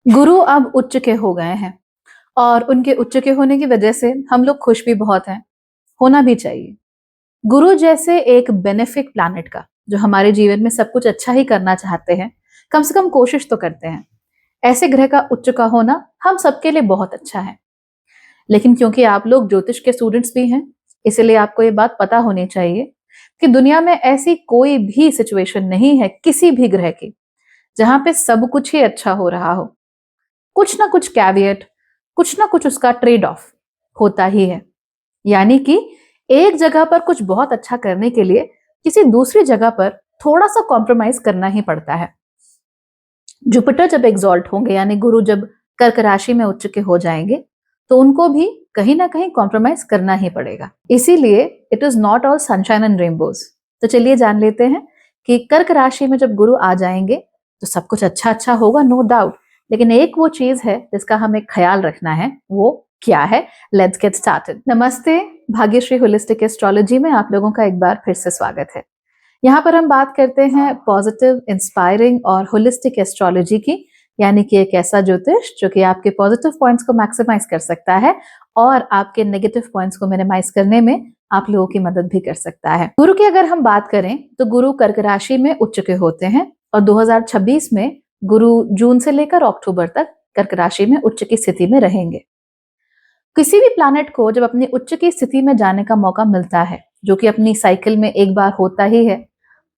गुरु अब उच्च के हो गए हैं और उनके उच्च के होने की वजह से हम लोग खुश भी बहुत हैं, होना भी चाहिए। गुरु जैसे एक बेनिफिक प्लैनेट का जो हमारे जीवन में सब कुछ अच्छा ही करना चाहते हैं, कम से कम कोशिश तो करते हैं, ऐसे ग्रह का उच्च का होना हम सबके लिए बहुत अच्छा है। लेकिन क्योंकि आप लोग ज्योतिष के स्टूडेंट्स भी हैं, इसलिए आपको ये बात पता होनी चाहिए कि दुनिया में ऐसी कोई भी सिचुएशन नहीं है किसी भी ग्रह की जहां पे सब कुछ ही अच्छा हो रहा हो। कुछ ना कुछ कैवियट, कुछ ना कुछ उसका ट्रेड ऑफ होता ही है। यानी कि एक जगह पर कुछ बहुत अच्छा करने के लिए किसी दूसरी जगह पर थोड़ा सा कॉम्प्रोमाइज करना ही पड़ता है। जुपिटर जब एग्जॉल्ट होंगे यानी गुरु जब कर्क राशि में उच्च के हो जाएंगे तो उनको भी कहीं ना कहीं कॉम्प्रोमाइज करना ही पड़ेगा। इसीलिए it is not all sunshine and rainbows. तो चलिए जान लेते हैं कि कर्क राशि में जब गुरु आ जाएंगे तो सब कुछ अच्छा अच्छा होगा, नो डाउट। लेकिन एक वो चीज है जिसका हमें ख्याल रखना है, वो क्या है? Let's get started. नमस्ते, भाग्यश्री होलिस्टिक एस्ट्रोलॉजी में आप लोगों का एक बार फिर से स्वागत है। यहाँ पर हम बात करते हैं पॉजिटिव, इंस्पायरिंग और होलिस्टिक एस्ट्रोलॉजी की, यानी कि एक ऐसा ज्योतिष जो कि आपके पॉजिटिव पॉइंट्स को मैक्सिमाइज कर सकता है और आपके नेगेटिव पॉइंट्स को मिनिमाइज करने में आप लोगों की मदद भी कर सकता है। गुरु की अगर हम बात करें तो गुरु कर्क राशि में उच्च के होते हैं और 2026 में गुरु जून से लेकर अक्टूबर तक कर्क राशि में उच्च की स्थिति में रहेंगे। किसी भी प्लैनेट को जब अपनी उच्च की स्थिति में जाने का मौका मिलता है, जो कि अपनी साइकिल में एक बार होता ही है,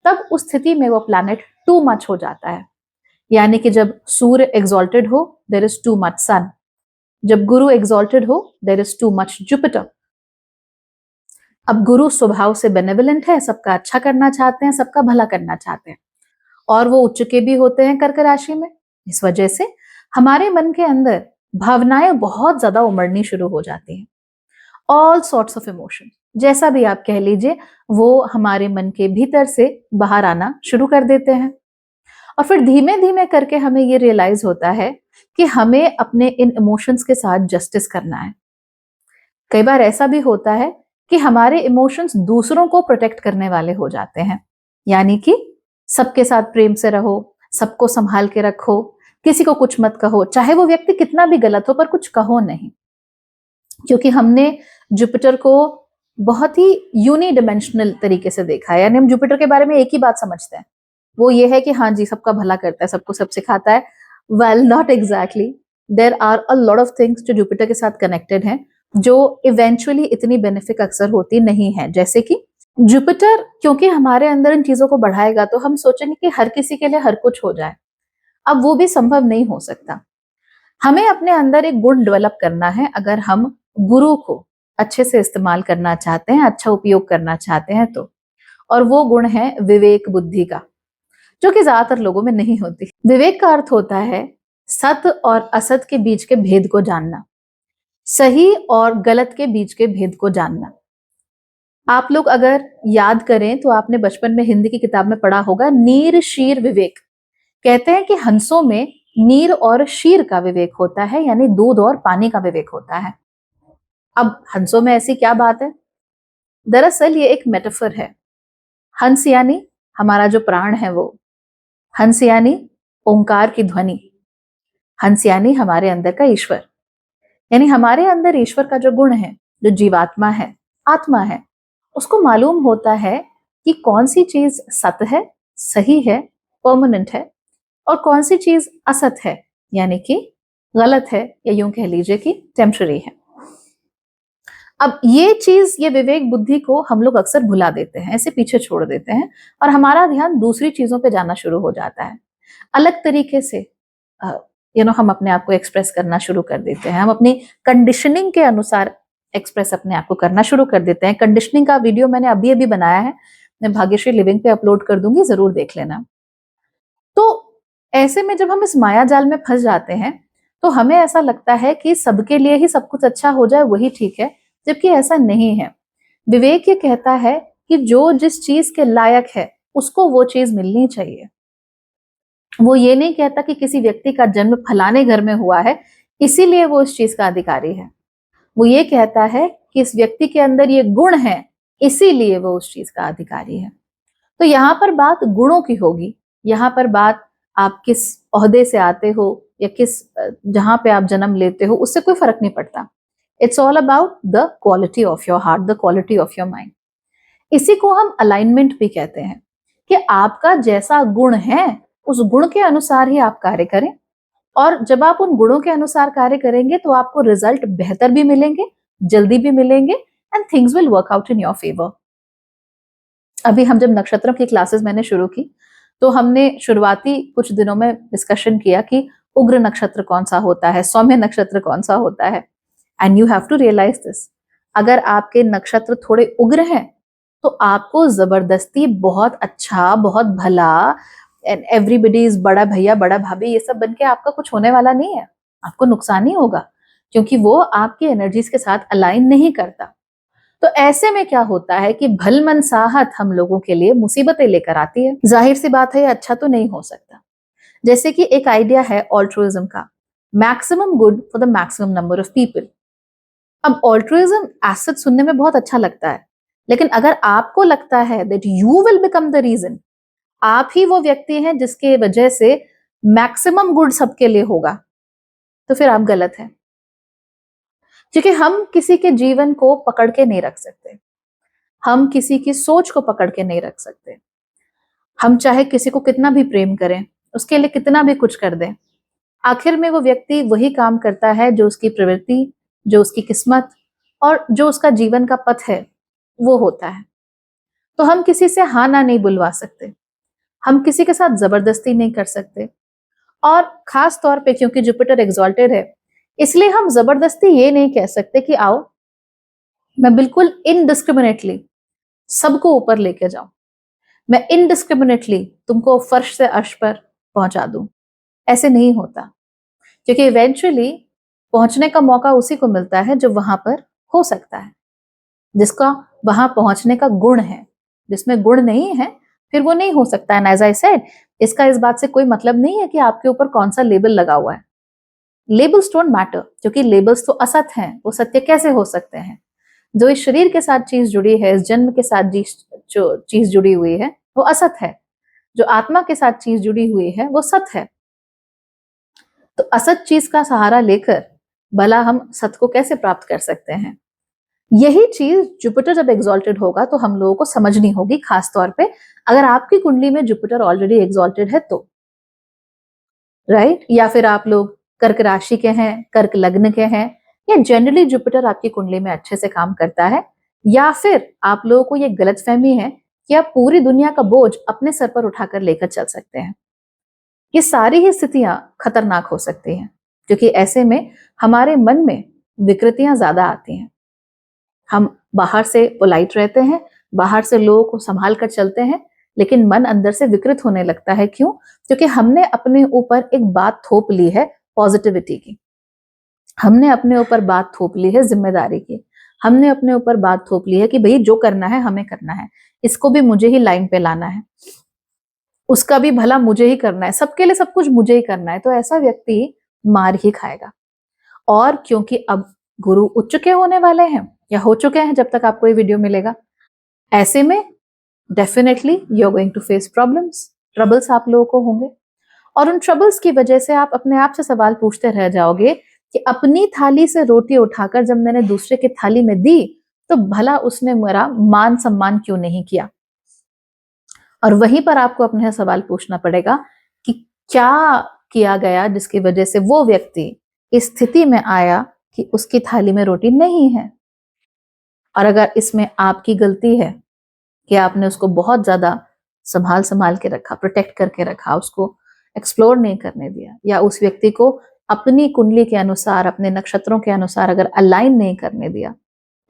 तब उस स्थिति में वो प्लैनेट टू मच हो जाता है। यानी कि जब सूर्य एग्जॉल्टेड हो, there is too much sun. जब गुरु एग्जॉल्टेड हो, there is too much Jupiter. अब गुरु स्वभाव से बेनेवलेंट है, सबका अच्छा करना चाहते हैं, सबका भला करना चाहते हैं, और वो उच्च के भी होते हैं कर्क राशि में। इस वजह से हमारे मन के अंदर भावनाएं बहुत ज्यादा उमड़नी शुरू हो जाती हैं। ऑल सॉर्ट्स ऑफ इमोशन, जैसा भी आप कह लीजिए, वो हमारे मन के भीतर से बाहर आना शुरू कर देते हैं। और फिर धीमे धीमे करके हमें ये रियलाइज होता है कि हमें अपने इन इमोशंस के साथ जस्टिस करना है। कई बार ऐसा भी होता है कि हमारे इमोशंस दूसरों को प्रोटेक्ट करने वाले हो जाते हैं। यानी कि सबके साथ प्रेम से रहो, सबको संभाल के रखो, किसी को कुछ मत कहो, चाहे वो व्यक्ति कितना भी गलत हो, पर कुछ कहो नहीं। क्योंकि हमने जुपिटर को बहुत ही यूनिडिमेंशनल तरीके से देखा है। यानी हम जुपिटर के बारे में एक ही बात समझते हैं, वो ये है कि हाँ जी, सबका भला करता है, सबको सब सिखाता है। Well, not exactly. There are a lot of things जो जुपिटर के साथ कनेक्टेड हैं, जो इवेंचुअली इतनी बेनिफिक अक्सर होती नहीं है। जैसे कि जुपिटर क्योंकि हमारे अंदर इन चीजों को बढ़ाएगा तो हम सोचेंगे कि हर किसी के लिए हर कुछ हो जाए। अब वो भी संभव नहीं हो सकता। हमें अपने अंदर एक गुण डेवलप करना है अगर हम गुरु को अच्छे से इस्तेमाल करना चाहते हैं, अच्छा उपयोग करना चाहते हैं तो। और वो गुण है विवेक बुद्धि का, जो कि ज्यादातर लोगों में नहीं होती। विवेक का अर्थ होता है सत और असत के बीच के भेद को जानना, सही और गलत के बीच के भेद को जानना। आप लोग अगर याद करें तो आपने बचपन में हिंदी की किताब में पढ़ा होगा, नीर शीर विवेक। कहते हैं कि हंसों में नीर और शीर का विवेक होता है, यानी दूध और पानी का विवेक होता है। अब हंसों में ऐसी क्या बात है? दरअसल ये एक मेटाफर है। हंस यानी हमारा जो प्राण है वो, हंस यानी ओंकार की ध्वनि, हंस यानी हमारे अंदर का ईश्वर। यानी हमारे अंदर ईश्वर का जो गुण है, जो जीवात्मा है, आत्मा है, उसको मालूम होता है कि कौन सी चीज सत है, सही है, परमानेंट है, और कौन सी चीज असत है, यानी कि गलत है, या यूं कह लीजिए कि टेम्पररी है। अब ये चीज, ये विवेक बुद्धि को हम लोग अक्सर भुला देते हैं, ऐसे पीछे छोड़ देते हैं, और हमारा ध्यान दूसरी चीजों पे जाना शुरू हो जाता है। अलग तरीके से हम अपने आप को एक्सप्रेस करना शुरू कर देते हैं। हम अपनी कंडीशनिंग के अनुसार एक्सप्रेस अपने आप को करना शुरू कर देते हैं। कंडीशनिंग का वीडियो मैंने अभी अभी बनाया है, मैं भाग्यश्री लिविंग पे अपलोड कर दूंगी, जरूर देख लेना। तो ऐसे में जब हम इस माया जाल में फंस जाते हैं तो हमें ऐसा लगता है कि सबके लिए ही सब कुछ अच्छा हो जाए वही ठीक है, जबकि ऐसा नहीं है। विवेक ये कहता है कि जो जिस चीज के लायक है उसको वो चीज मिलनी चाहिए। वो ये नहीं कहता कि किसी व्यक्ति का जन्म फलाने घर में हुआ है इसीलिए वो उस चीज का अधिकारी है। वो ये कहता है कि इस व्यक्ति के अंदर ये गुण है इसीलिए वो उस चीज का अधिकारी है। तो यहाँ पर बात गुणों की होगी, यहाँ पर बात आप किस ओहदे से आते हो, या किस जहां पे आप जन्म लेते हो, उससे कोई फर्क नहीं पड़ता। It's all about the quality of your heart, the quality of your mind. इसी को हम अलाइनमेंट भी कहते हैं कि आपका जैसा गुण है उस गुण के अनुसार ही आप कार्य करें, और जब आप उन गुणों के अनुसार कार्य करेंगे तो आपको रिजल्ट बेहतर भी मिलेंगे, जल्दी भी मिलेंगे, and things will work out in your favour. अभी हम जब नक्षत्रों की क्लासेस मैंने शुरू की तो हमने शुरुआती कुछ दिनों में डिस्कशन किया कि उग्र नक्षत्र कौन सा होता है, सौम्य नक्षत्र कौन सा होता है। And you have to realise this, अगर आपके नक्षत्र थोड़े उग्र हैं तो आपको जबरदस्ती बहुत अच्छा, बहुत भला, एंड एवरीबडी इज बड़ा भैया बड़ा भाभी ये सब बन के आपका कुछ होने वाला नहीं है। आपको नुकसान ही होगा, क्योंकि वो आपकी एनर्जीज के साथ अलाइन नहीं करता। तो ऐसे में क्या होता है कि भलमनसाहत हम लोगों के लिए मुसीबतें लेकर आती है। जाहिर सी बात है, अच्छा तो नहीं हो सकता। जैसे कि एक आइडिया है ऑल्ट्रुइज्म का, maximum good for the maximum number of people. अब ऑल्ट्रुइज्म एज सच सुनने में बहुत अच्छा लगता है, लेकिन अगर आपको लगता है that you will become the reason, आप ही वो व्यक्ति हैं जिसके वजह से मैक्सिमम गुड सबके लिए होगा, तो फिर आप गलत हैं। क्योंकि हम किसी के जीवन को पकड़ के नहीं रख सकते, हम किसी की सोच को पकड़ के नहीं रख सकते। हम चाहे किसी को कितना भी प्रेम करें, उसके लिए कितना भी कुछ कर दें, आखिर में वो व्यक्ति वही काम करता है जो उसकी प्रवृत्ति, जो उसकी किस्मत और जो उसका जीवन का पथ है वो होता है। तो हम किसी से हाँ ना नहीं बुलवा सकते, हम किसी के साथ जबरदस्ती नहीं कर सकते, और खास तौर पे क्योंकि जुपिटर एग्जॉल्टेड है, इसलिए हम जबरदस्ती ये नहीं कह सकते कि आओ मैं बिल्कुल इनडिस्क्रिमिनेटली सबको ऊपर लेके जाऊं, मैं इनडिस्क्रिमिनेटली तुमको फर्श से अर्श पर पहुंचा दूं। ऐसे नहीं होता, क्योंकि इवेंचुअली पहुंचने का मौका उसी को मिलता है जो वहां पर हो सकता है, जिसका वहां पहुंचने का गुण है। जिसमें गुण नहीं है फिर वो नहीं हो सकता है। एज आई सेड, इसका इस बात से कोई मतलब नहीं है कि आपके ऊपर कौन सा लेबल लगा हुआ है। लेबल्स डोंट मैटर, क्योंकि लेबल्स तो असत हैं, वो सत्य कैसे हो सकते हैं। जो इस शरीर के साथ चीज जुड़ी है, इस जन्म के साथ जो चीज जुड़ी हुई है वो असत है, जो आत्मा के साथ चीज जुड़ी हुई है वो सत है। तो असत चीज का सहारा लेकर भला हम सत को कैसे प्राप्त कर सकते हैं। यही चीज जुपिटर जब एग्जॉल्टेड होगा तो हम लोगों को समझनी होगी, खास तौर पे अगर आपकी कुंडली में जुपिटर ऑलरेडी एग्जॉल्टेड है तो, राइट। या फिर आप लोग कर्क राशि के हैं, कर्क लग्न के हैं, या जनरली जुपिटर आपकी कुंडली में अच्छे से काम करता है, या फिर आप लोगों को ये गलतफहमी है कि आप पूरी दुनिया का बोझ अपने सर पर उठाकर लेकर चल सकते हैं। ये सारी ही स्थितियां खतरनाक हो सकती हैं, क्योंकि ऐसे में हमारे मन में विकृतियां ज्यादा आती हैं। हम बाहर से पोलाइट रहते हैं, बाहर से लोगों को संभाल कर चलते हैं, लेकिन मन अंदर से विकृत होने लगता है। क्यों? क्योंकि हमने अपने ऊपर एक बात थोप ली है पॉजिटिविटी की, हमने अपने ऊपर बात थोप ली है जिम्मेदारी की, हमने अपने ऊपर बात थोप ली है कि भाई जो करना है हमें करना है, इसको भी मुझे ही लाइन पे लाना है, उसका भी भला मुझे ही करना है, सबके लिए सब कुछ मुझे ही करना है। तो ऐसा व्यक्ति मार ही खाएगा। और क्योंकि अब गुरु उच्च के होने वाले हैं या हो चुके हैं जब तक आपको ये वीडियो मिलेगा, ऐसे में definitely you are going to face problems, troubles आप लोगों को होंगे। और उन ट्रबल्स की वजह से आप अपने आप से सवाल पूछते रह जाओगे कि अपनी थाली से रोटी उठाकर जब मैंने दूसरे की थाली में दी तो भला उसने मेरा मान सम्मान क्यों नहीं किया। और वहीं पर आपको अपने सवाल पूछना पड़ेगा कि क्या किया गया जिसकी वजह से वो व्यक्ति इस स्थिति में आया कि उसकी थाली में रोटी नहीं है। और अगर इसमें आपकी गलती है कि आपने उसको बहुत ज्यादा संभाल संभाल के रखा, प्रोटेक्ट करके रखा, उसको एक्सप्लोर नहीं करने दिया, या उस व्यक्ति को अपनी कुंडली के अनुसार, अपने नक्षत्रों के अनुसार अगर अलाइन नहीं करने दिया,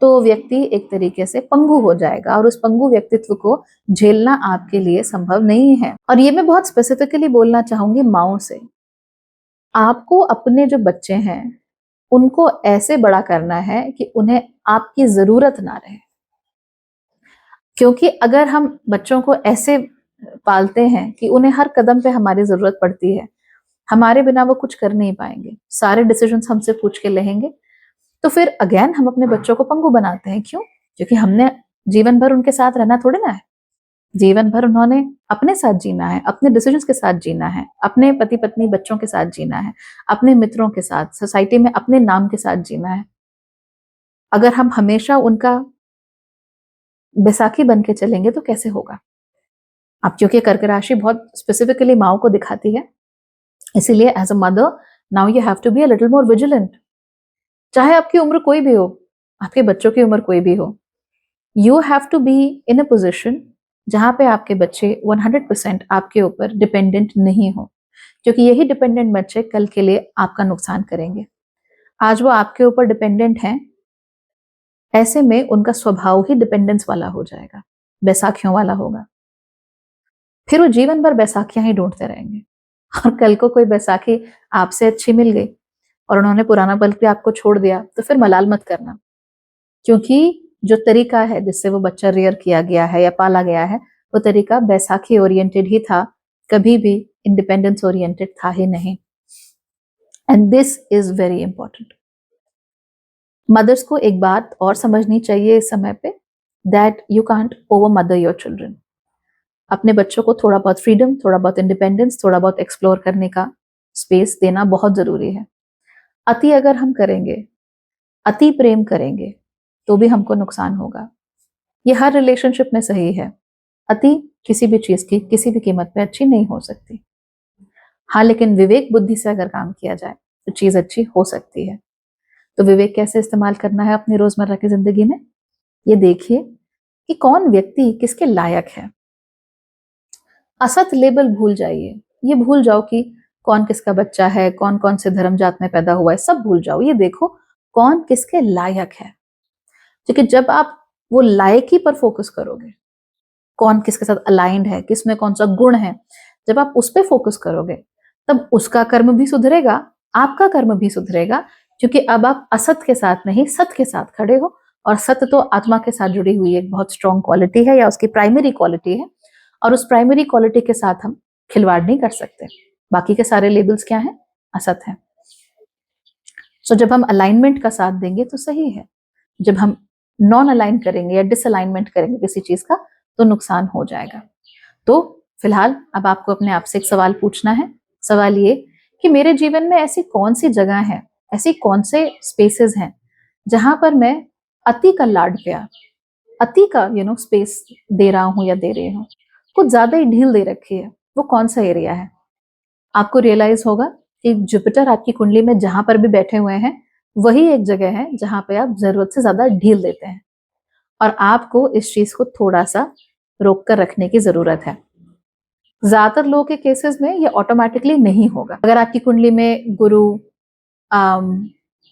तो व्यक्ति एक तरीके से पंगु हो जाएगा, और उस पंगु व्यक्तित्व को झेलना आपके लिए संभव नहीं है। और ये मैं बहुत स्पेसिफिकली बोलना चाहूंगी माओ से। आपको अपने जो बच्चे हैं उनको ऐसे बड़ा करना है कि उन्हें आपकी जरूरत ना रहे। क्योंकि अगर हम बच्चों को ऐसे पालते हैं कि उन्हें हर कदम पे हमारी जरूरत पड़ती है, हमारे बिना वो कुछ कर नहीं पाएंगे, सारे डिसीजंस हमसे पूछ के लेंगे, तो फिर अगेन हम अपने बच्चों को पंगु बनाते हैं। क्यों? क्योंकि हमने जीवन भर उनके साथ रहना थोड़े ना है। जीवन भर उन्होंने अपने साथ जीना है, अपने डिसीजंस के साथ जीना है, अपने पति पत्नी बच्चों के साथ जीना है, अपने मित्रों के साथ, सोसाइटी में अपने नाम के साथ जीना है। अगर हम हमेशा उनका बैसाखी बन के चलेंगे तो कैसे होगा? अब क्योंकि कर्क राशि बहुत स्पेसिफिकली माओ को दिखाती है, इसीलिए as a mother now you have to be a little more vigilant. चाहे आपकी उम्र कोई भी हो, आपके बच्चों की उम्र कोई भी हो, you have to be in a position जहां पे आपके बच्चे 100% आपके ऊपर डिपेंडेंट नहीं हो, क्योंकि यही डिपेंडेंट बच्चे कल के लिए आपका नुकसान करेंगे। आज वो आपके ऊपर डिपेंडेंट हैं, ऐसे में उनका स्वभाव ही डिपेंडेंस वाला हो जाएगा, बैसाखियों वाला होगा। फिर वो जीवन भर बैसाखियां ही ढूंढते रहेंगे। और कल को कोई बैसाखी आपसे अच्छी मिल गई और उन्होंने पुराना बल्ब भी आपको छोड़ दिया, तो फिर मलाल मत करना, क्योंकि जो तरीका है जिससे वो बच्चा रियर किया गया है या पाला गया है, वो तरीका बैसाखी ओरिएंटेड ही था, कभी भी इंडिपेंडेंस ओरिएंटेड था ही नहीं। And this is very important. Mothers को एक बात और समझनी चाहिए इस समय पे, that you can't over mother your children. अपने बच्चों को थोड़ा बहुत फ्रीडम, थोड़ा बहुत इंडिपेंडेंस, थोड़ा बहुत एक्सप्लोर करने का स्पेस देना बहुत जरूरी है। अति अगर हम करेंगे, अति प्रेम करेंगे, तो भी हमको नुकसान होगा। ये हर रिलेशनशिप में सही है। अति किसी भी चीज की किसी भी कीमत पे अच्छी नहीं हो सकती। हाँ, लेकिन विवेक बुद्धि से अगर काम किया जाए तो चीज अच्छी हो सकती है। तो विवेक कैसे इस्तेमाल करना है अपनी रोजमर्रा की जिंदगी में, ये देखिए कि कौन व्यक्ति किसके लायक है। असत लेबल भूल जाइए, ये भूल जाओ कि कौन किसका बच्चा है, कौन कौन से धर्म जात में पैदा हुआ है, सब भूल जाओ। ये देखो कौन किसके लायक है, क्योंकि जब आप वो लायकी पर फोकस करोगे, कौन किसके साथ अलाइंड है, किसमें कौन सा गुण है, जब आप उस पर फोकस करोगे तब उसका कर्म भी सुधरेगा, आपका कर्म भी सुधरेगा, क्योंकि अब आप असत के साथ नहीं सत के साथ खड़े हो। और सत्य तो आत्मा के साथ जुड़ी हुई एक बहुत स्ट्रॉन्ग क्वालिटी है, या उसकी प्राइमरी क्वालिटी है, और उस प्राइमरी क्वालिटी के साथ हम खिलवाड़ नहीं कर सकते। बाकी के सारे लेबल्स क्या हैं? असत है। सो जब हम अलाइनमेंट का साथ देंगे तो सही है, जब हम नॉन अलाइन करेंगे या डिसअलाइनमेंट करेंगे किसी चीज का, तो नुकसान हो जाएगा। तो फिलहाल अब आपको अपने आप से एक सवाल पूछना है। सवाल ये कि मेरे जीवन में ऐसी कौन सी जगह है, ऐसी कौन से स्पेसेस हैं जहां पर मैं अति का लाड प्यार, अति का स्पेस दे रहा हूं या दे रही हूँ, कुछ ज्यादा ही ढील दे रखी है, वो कौन सा एरिया है? आपको रियलाइज होगा कि जुपिटर आपकी कुंडली में जहां पर भी बैठे हुए हैं, वही एक जगह है जहां पे आप जरूरत से ज्यादा ढील देते हैं, और आपको इस चीज को थोड़ा सा रोक कर रखने की जरूरत है। ज्यादातर लोगों के केसेस में ये ऑटोमेटिकली नहीं होगा। अगर आपकी कुंडली में गुरु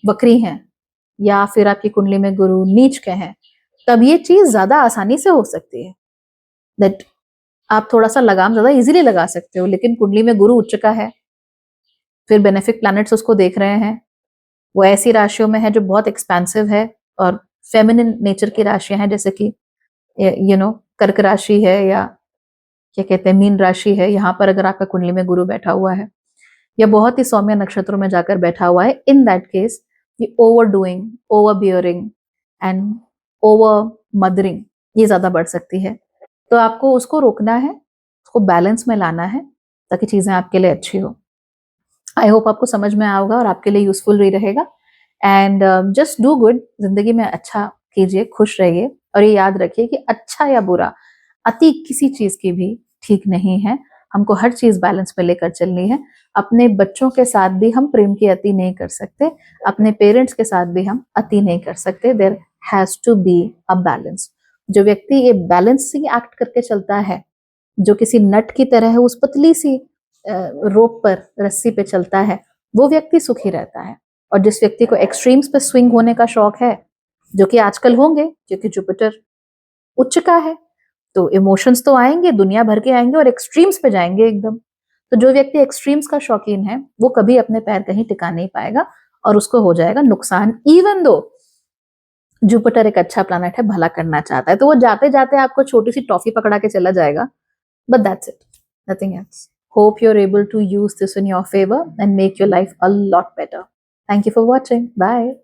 वक्री हैं, या फिर आपकी कुंडली में गुरु नीच के हैं, तब ये चीज ज्यादा आसानी से हो सकती है, दैट आप थोड़ा सा लगाम ज्यादा इजीली लगा सकते हो। लेकिन कुंडली में गुरु उच्च का है, फिर बेनिफिक प्लैनेट्स उसको देख रहे हैं, वो ऐसी राशियों में है जो बहुत एक्सपेंसिव है और फेमिनिन नेचर की राशियां हैं, जैसे कि कर्क राशि है, या क्या कहते हैं मीन राशि है। यहाँ पर अगर आपका कुंडली में गुरु बैठा हुआ है या बहुत ही सौम्य नक्षत्रों में जाकर बैठा हुआ है, इन दैट केस ये over doing, over bearing and over mothering ये ज्यादा बढ़ सकती है। तो आपको उसको रोकना है, उसको बैलेंस में लाना है, ताकि चीजें आपके लिए अच्छी हो। आई होप आपको समझ में आएगा और आपके लिए यूजफुल भी रहेगा। एंड जस्ट डू गुड, जिंदगी में अच्छा कीजिए, खुश रहिए, और ये याद रखिए कि अच्छा या बुरा अति किसी चीज की भी ठीक नहीं है। हमको हर चीज बैलेंस में लेकर चलनी है। अपने बच्चों के साथ भी हम प्रेम की अति नहीं कर सकते, अपने पेरेंट्स के साथ भी हम अति नहीं कर सकते। There has to be a balance. जो व्यक्ति ये बैलेंस से एक्ट करके चलता है, जो किसी नट की तरह है उस पतली सी रोप पर, रस्सी पे चलता है, वो व्यक्ति सुखी रहता है। और जिस व्यक्ति को एक्सट्रीम्स पे स्विंग होने का शौक है, जो कि आजकल होंगे क्योंकि जुपिटर उच्च का है, तो इमोशंस तो आएंगे, दुनिया भर के आएंगे, और एक्सट्रीम्स पे जाएंगे एकदम। तो जो व्यक्ति एक्सट्रीम्स का शौकीन है, वो कभी अपने पैर कहीं टिका नहीं पाएगा और उसको हो जाएगा नुकसान। इवन दो जुपिटर एक अच्छा प्लैनेट है, भला करना चाहता है, तो वो जाते जाते आपको छोटी सी टॉफी पकड़ा के चला जाएगा, but that's it, nothing else. Hope you're able to use this in your favor and make your life a lot better. Thank you for watching. Bye.